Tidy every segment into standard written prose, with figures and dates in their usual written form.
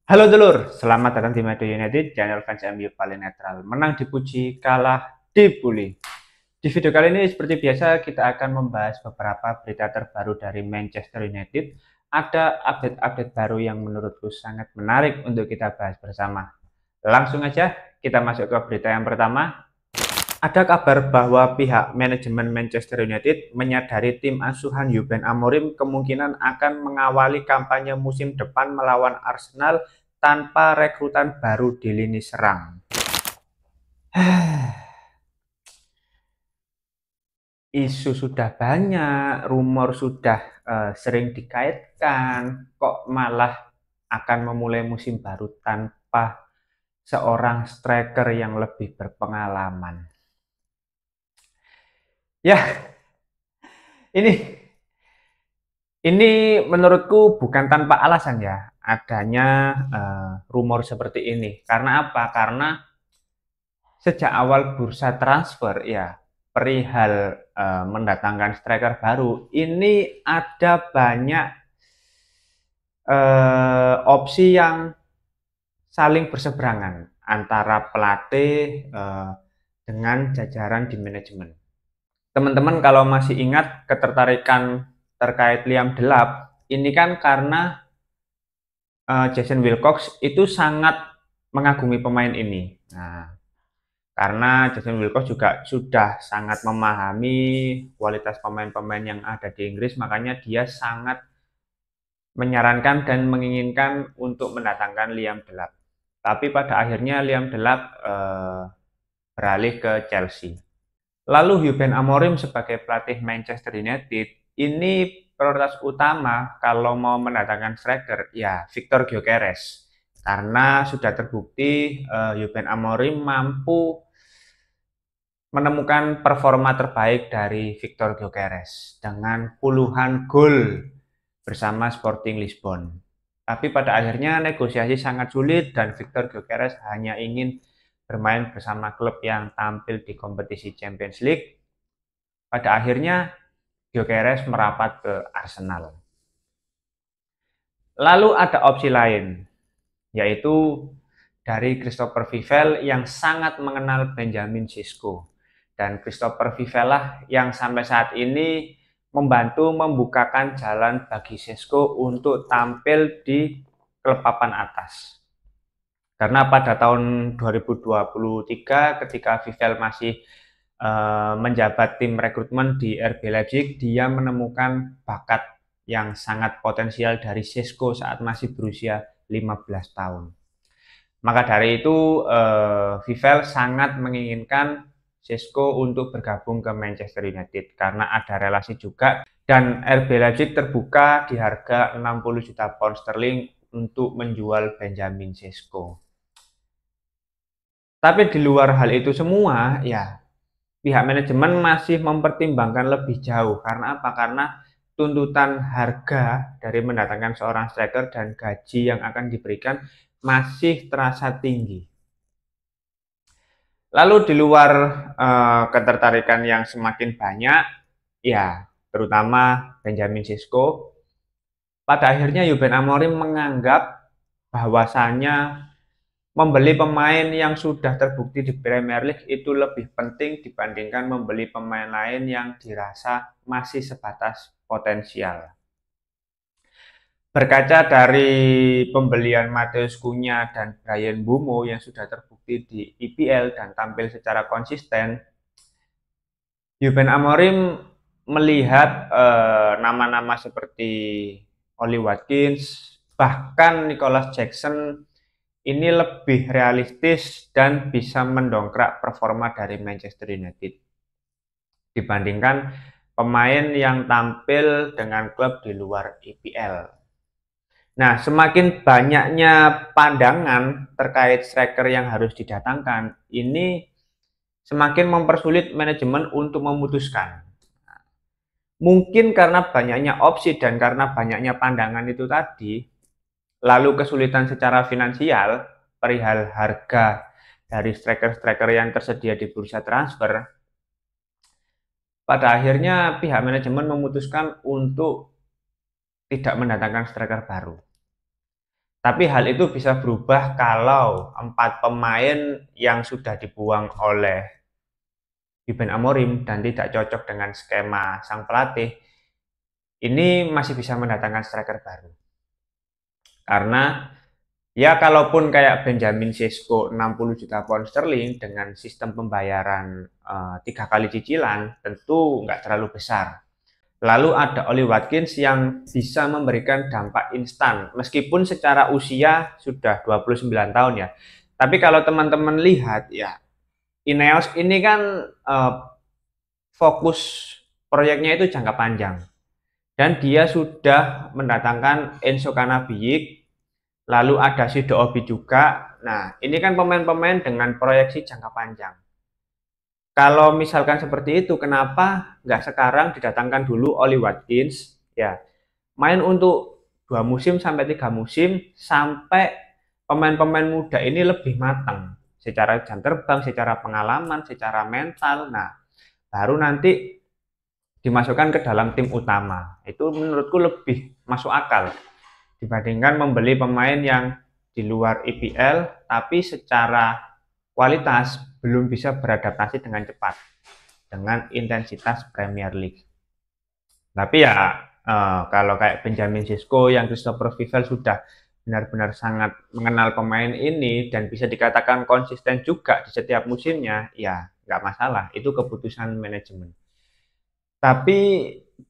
Halo dulur, selamat datang di Madrid United, channel fans MU paling netral. Menang dipuji, kalah dibully. Di video kali ini seperti biasa kita akan membahas beberapa berita terbaru dari Manchester United. Ada update-update baru yang menurutku sangat menarik untuk kita bahas bersama. Langsung aja kita masuk ke berita yang pertama. Ada kabar bahwa pihak manajemen Manchester United menyadari tim asuhan Ruben Amorim kemungkinan akan mengawali kampanye musim depan melawan Arsenal tanpa rekrutan baru di lini serang. Isu sudah banyak, rumor sudah sering dikaitkan, kok malah akan memulai musim baru tanpa seorang striker yang lebih berpengalaman. Ya, ini Ini menurutku bukan tanpa alasan ya, adanya rumor seperti ini. Karena apa? Karena sejak awal bursa transfer ya, perihal mendatangkan striker baru, ini ada banyak opsi yang saling berseberangan antara pelatih dengan jajaran di manajemen. Teman-teman kalau masih ingat ketertarikan terkait Liam Delap, ini kan karena Jason Wilcox itu sangat mengagumi pemain ini. Nah, karena Jason Wilcox juga sudah sangat memahami kualitas pemain-pemain yang ada di Inggris, makanya dia sangat menyarankan dan menginginkan untuk mendatangkan Liam Delap. Tapi pada akhirnya Liam Delap beralih ke Chelsea. Lalu Ruben Amorim sebagai pelatih Manchester United, ini prioritas utama kalau mau mendatangkan striker, ya Victor Gyökeres. Karena sudah terbukti Ruben Amorim mampu menemukan performa terbaik dari Victor Gyökeres dengan puluhan gol bersama Sporting Lisbon. Tapi pada akhirnya negosiasi sangat sulit dan Victor Gyökeres hanya ingin bermain bersama klub yang tampil di kompetisi Champions League. Pada akhirnya Gyökeres merapat ke Arsenal. Lalu ada opsi lain, yaitu dari Christopher Vivell yang sangat mengenal Benjamin Sesko. Dan Christopher Vivell lah yang sampai saat ini membantu membukakan jalan bagi Sesko untuk tampil di klub papan atas. Karena pada tahun 2023 ketika Vivell masih menjabat tim rekrutmen di RB Leipzig, dia menemukan bakat yang sangat potensial dari Sesko saat masih berusia 15 tahun. Maka dari itu, Vivell sangat menginginkan Sesko untuk bergabung ke Manchester United karena ada relasi juga dan RB Leipzig terbuka di harga 60 juta pound sterling untuk menjual Benjamin Sesko. Tapi di luar hal itu semua, ya pihak manajemen masih mempertimbangkan lebih jauh. Karena apa? Karena tuntutan harga dari mendatangkan seorang striker dan gaji yang akan diberikan masih terasa tinggi. Lalu di luar ketertarikan yang semakin banyak, ya terutama Benjamin Sesko, pada akhirnya Ruben Amorim menganggap bahwasannya membeli pemain yang sudah terbukti di Premier League itu lebih penting dibandingkan membeli pemain lain yang dirasa masih sebatas potensial. Berkaca dari pembelian Matheus Cunha dan Bryan Mbeumo yang sudah terbukti di EPL dan tampil secara konsisten, Ruben Amorim melihat nama-nama seperti Oli Watkins, bahkan Nicholas Jackson ini lebih realistis dan bisa mendongkrak performa dari Manchester United dibandingkan pemain yang tampil dengan klub di luar EPL. Nah, semakin banyaknya pandangan terkait striker yang harus didatangkan, ini semakin mempersulit manajemen untuk memutuskan. Mungkin karena banyaknya opsi dan karena banyaknya pandangan itu tadi, lalu kesulitan secara finansial, perihal harga dari striker-striker yang tersedia di bursa transfer, pada akhirnya pihak manajemen memutuskan untuk tidak mendatangkan striker baru. Tapi hal itu bisa berubah kalau 4 pemain yang sudah dibuang oleh Ruben Amorim dan tidak cocok dengan skema sang pelatih, ini masih bisa mendatangkan striker baru. Karena ya kalaupun kayak Benjamin Sesko 60 juta pound sterling dengan sistem pembayaran 3 kali cicilan, tentu nggak terlalu besar. Lalu ada Oli Watkins yang bisa memberikan dampak instan, meskipun secara usia sudah 29 tahun ya. Tapi kalau teman-teman lihat ya, Ineos ini kan fokus proyeknya itu jangka panjang. Dan dia sudah mendatangkan Enzo Cannabiyik, lalu ada Sido Obi juga. Nah, ini kan pemain-pemain dengan proyeksi jangka panjang. Kalau misalkan seperti itu, kenapa nggak sekarang didatangkan dulu Oli Watkins? Ya, main untuk 2 musim sampai 3 musim, sampai pemain-pemain muda ini lebih matang secara jam terbang, secara pengalaman, secara mental. Nah, baru nanti dimasukkan ke dalam tim utama. Itu menurutku lebih masuk akal dibandingkan membeli pemain yang di luar IPL tapi secara kualitas belum bisa beradaptasi dengan cepat dengan intensitas Premier League. Tapi ya kalau kayak Benjamin Sesko yang Christopher Vivel sudah benar-benar sangat mengenal pemain ini dan bisa dikatakan konsisten juga di setiap musimnya, ya nggak masalah. Itu keputusan manajemen. Tapi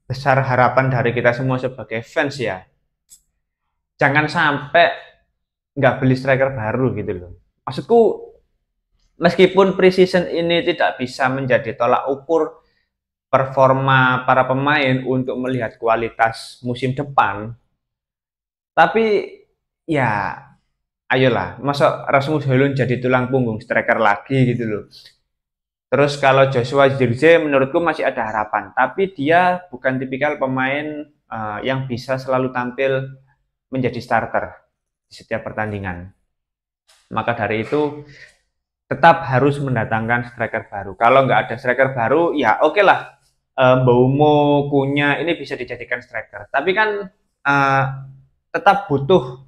besar harapan dari kita semua sebagai fans ya, jangan sampai nggak beli striker baru gitu loh. Maksudku, meskipun preseason ini tidak bisa menjadi tolak ukur performa para pemain untuk melihat kualitas musim depan, tapi ya ayolah, masa Rasmus Højlund jadi tulang punggung striker lagi gitu loh. Terus kalau Joshua Zirkzee menurutku masih ada harapan, tapi dia bukan tipikal pemain yang bisa selalu tampil menjadi starter di setiap pertandingan. Maka dari itu tetap harus mendatangkan striker baru. Kalau nggak ada striker baru, ya oke lah. Mbeumo, Cunha ini bisa dijadikan striker. Tapi kan tetap butuh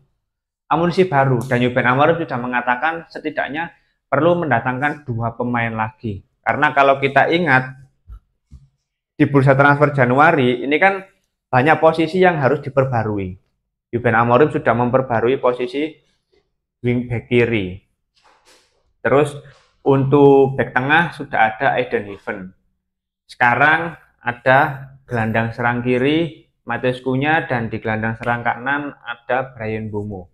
amunisi baru. Dan Ruben Amorim sudah mengatakan setidaknya perlu mendatangkan 2 pemain lagi. Karena kalau kita ingat di bursa transfer Januari ini kan banyak posisi yang harus diperbarui. Ruben Amorim sudah memperbarui posisi wingback kiri. Terus untuk back tengah sudah ada Aiden Heaven. Sekarang ada gelandang serang kiri Matheus Cunha dan di gelandang serang kanan ada Bryan Mbeumo.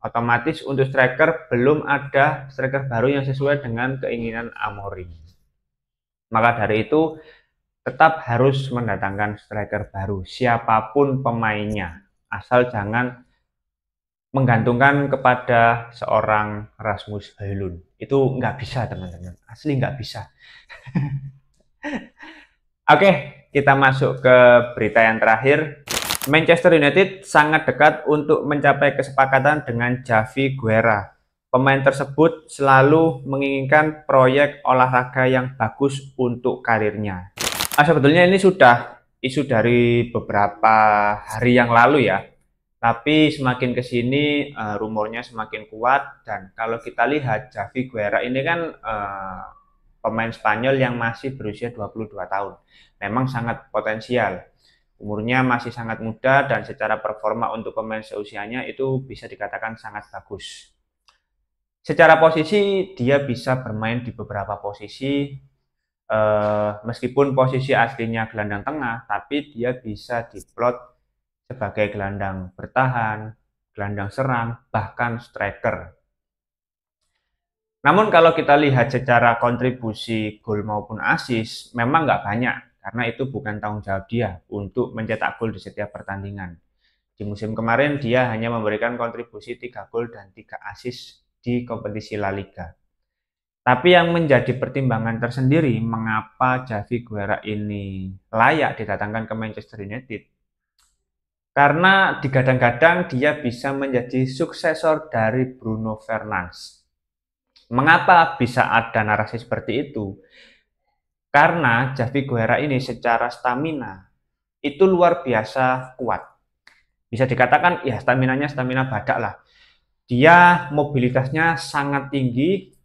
Otomatis untuk striker belum ada striker baru yang sesuai dengan keinginan Amorim. Maka dari itu tetap harus mendatangkan striker baru siapapun pemainnya, asal jangan menggantungkan kepada seorang Rasmus Højlund. Itu nggak bisa teman-teman, asli nggak bisa. Oke, kita masuk ke berita yang terakhir. Manchester United sangat dekat untuk mencapai kesepakatan dengan Javi Guerra. Pemain tersebut selalu menginginkan proyek olahraga yang bagus untuk karirnya. Sebetulnya ini sudah isu dari beberapa hari yang lalu ya. Tapi semakin ke sini rumornya semakin kuat, dan kalau kita lihat Javi Guerra ini kan pemain Spanyol yang masih berusia 22 tahun. Memang sangat potensial. Umurnya masih sangat muda dan secara performa untuk pemain seusianya itu bisa dikatakan sangat bagus. Secara posisi dia bisa bermain di beberapa posisi, meskipun posisi aslinya gelandang tengah, tapi dia bisa diplot sebagai gelandang bertahan, gelandang serang, bahkan striker. Namun kalau kita lihat secara kontribusi gol maupun assist, memang nggak banyak, karena itu bukan tanggung jawab dia untuk mencetak gol di setiap pertandingan. Di musim kemarin dia hanya memberikan kontribusi 3 gol dan 3 assist di kompetisi La Liga. Tapi yang menjadi pertimbangan tersendiri mengapa Javi Guerra ini layak didatangkan ke Manchester United, karena digadang-gadang dia bisa menjadi suksesor dari Bruno Fernandes. Mengapa bisa ada narasi seperti itu? Karena Javi Guerra ini secara stamina itu luar biasa kuat. Bisa dikatakan ya stamina badak lah. Dia mobilitasnya sangat tinggi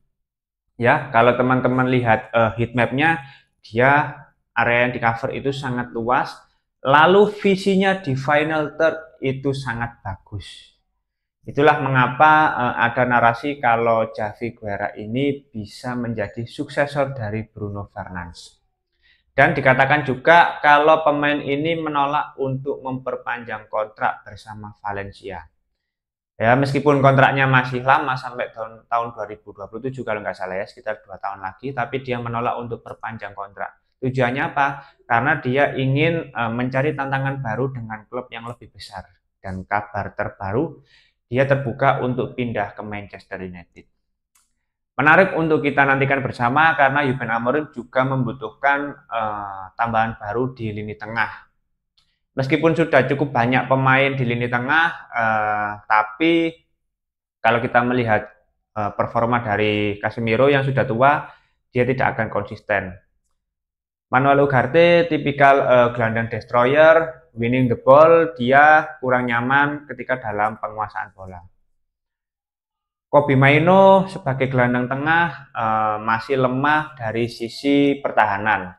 ya. Kalau teman-teman lihat heat map-nya, dia area yang di cover itu sangat luas. Lalu visinya di final third itu sangat bagus. Itulah mengapa ada narasi kalau Javi Guerra ini bisa menjadi suksesor dari Bruno Fernandes. Dan dikatakan juga kalau pemain ini menolak untuk memperpanjang kontrak bersama Valencia. Ya, meskipun kontraknya masih lama sampai tahun 2027 kalau nggak salah ya, sekitar 2 tahun lagi, tapi dia menolak untuk perpanjang kontrak. Tujuannya apa? Karena dia ingin mencari tantangan baru dengan klub yang lebih besar. Dan kabar terbaru, dia terbuka untuk pindah ke Manchester United. Menarik untuk kita nantikan bersama karena Ruben Amorim juga membutuhkan tambahan baru di lini tengah. Meskipun sudah cukup banyak pemain di lini tengah, tapi kalau kita melihat performa dari Casemiro yang sudah tua, dia tidak akan konsisten. Manuel Ugarte tipikal gelandang destroyer, winning the ball, dia kurang nyaman ketika dalam penguasaan bola. Kobbie Mainoo sebagai gelandang tengah masih lemah dari sisi pertahanan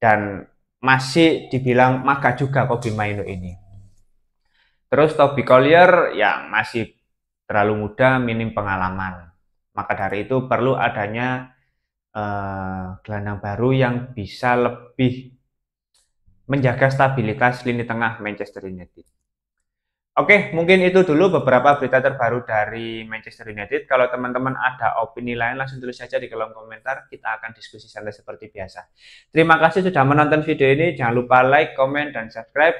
dan masih dibilang maga juga Kobbie Mainoo ini. Terus Toby Collier ya masih terlalu muda, minim pengalaman. Maka dari itu perlu adanya gelandang baru yang bisa lebih menjaga stabilitas lini tengah Manchester United. Oke, mungkin itu dulu beberapa berita terbaru dari Manchester United. Kalau teman-teman ada opini lain, langsung tulis saja di kolom komentar. Kita akan diskusi santai seperti biasa. Terima kasih sudah menonton video ini. Jangan lupa like, komen, dan subscribe.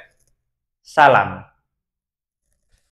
Salam.